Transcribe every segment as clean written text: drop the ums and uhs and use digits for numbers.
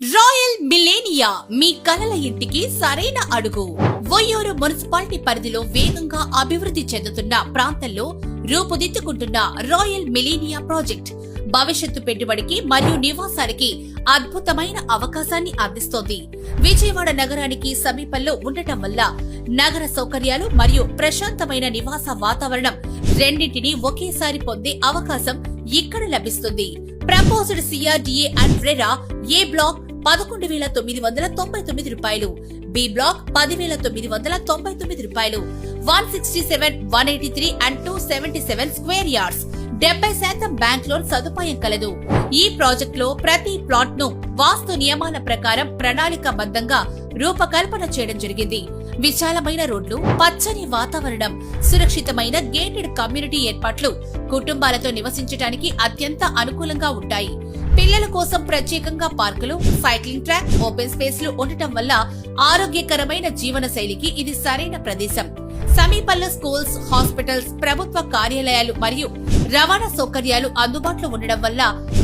Royal millennia మీ కలల ఇంటికి సరైన అడుగు. వొయ్యూరు మున్సిపాలిటీ పరిధిలో వేగంగా అభివృద్ధి చెందుతున్న ప్రాంతంలో రూపుదిద్దుకుంటున్న రాయల్ మిలేనియా ప్రాజెక్ట్ భవిష్యత్తు పెట్టుబడికి మరియు నివాసానికి అద్భుతమైన అవకాశాన్ని అందిస్తోంది. విజయవాడ నగరానికి సమీపంలో ఉండటం వల్ల నగర సౌకర్యాలు మరియు ప్రశాంతమైన నివాస వాతావరణం రెండింటినీ ఒకేసారి పొందే అవకాశం ఇక్కడ లభిస్తుంది. Proposed CRDA and RERA A block 11,999 రూపాయలు, బి బ్లాక్ 10,999 రూపాయలు, 167, 183 and 277 square yards, 70% bank loan సదుపాయం కలదు. ఈ ప్రాజెక్ట్ లో ప్రతి ప్లాట్ ను వాస్తు నియమాల ప్రకారం ప్రణాళికాబద్ధంగా రూపకల్పన చేయడం జరిగింది. విశాలమైన రోడ్లు, పచ్చని వాతావరణం, సురక్షితమైన గేటెడ్ కమ్యూనిటీ ఏర్పాట్లు కుటుంబాలతో నివసించడానికి అత్యంత అనుకూలంగా ఉంటాయి. పిల్లల కోసం ప్రత్యేకంగా పార్కులు, సైక్లింగ్ ట్రాక్, ఓపెన్ స్పేస్ లు ఉండటం వల్ల ఆరోగ్యకరమైన జీవన శైలికి ఇది సరైన ప్రదేశం. సమీపంలో స్కూల్స్, హాస్పిటల్స్, ప్రభుత్వ కార్యాలయాలు మరియు రవాణా సౌకర్యాలు అందుబాటులో ఉండడం వల్ల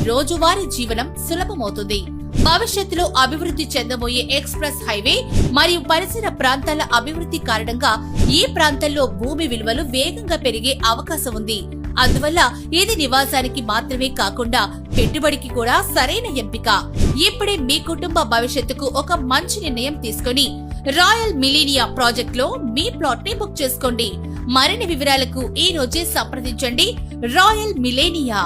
రోజువారీ జీవనం సులభమవుతుంది. భవిష్యత్తులో అభివృద్ధి చెందబోయే ఎక్స్ప్రెస్ హైవే మరియు పరిసర ప్రాంతాల అభివృద్ధి కారణంగా ఈ ప్రాంతంలో భూమి విలువలు వేగంగా పెరిగే అవకాశం ఉంది. అందువల్ల ఇది నివాసానికి మాత్రమే కాకుండా పెట్టుబడికి కూడా సరైన ఎంపిక. ఇప్పుడే మీ కుటుంబ భవిష్యత్తుకు ఒక మంచి నిర్ణయం తీసుకుని రాయల్ మిలేనియా ప్రాజెక్ట్ లో మీ ప్లాట్ ని బుక్ చేసుకోండి. మరిన్ని వివరాలకు ఈ రోజే సంప్రదించండి రాయల్ మిలేనియా.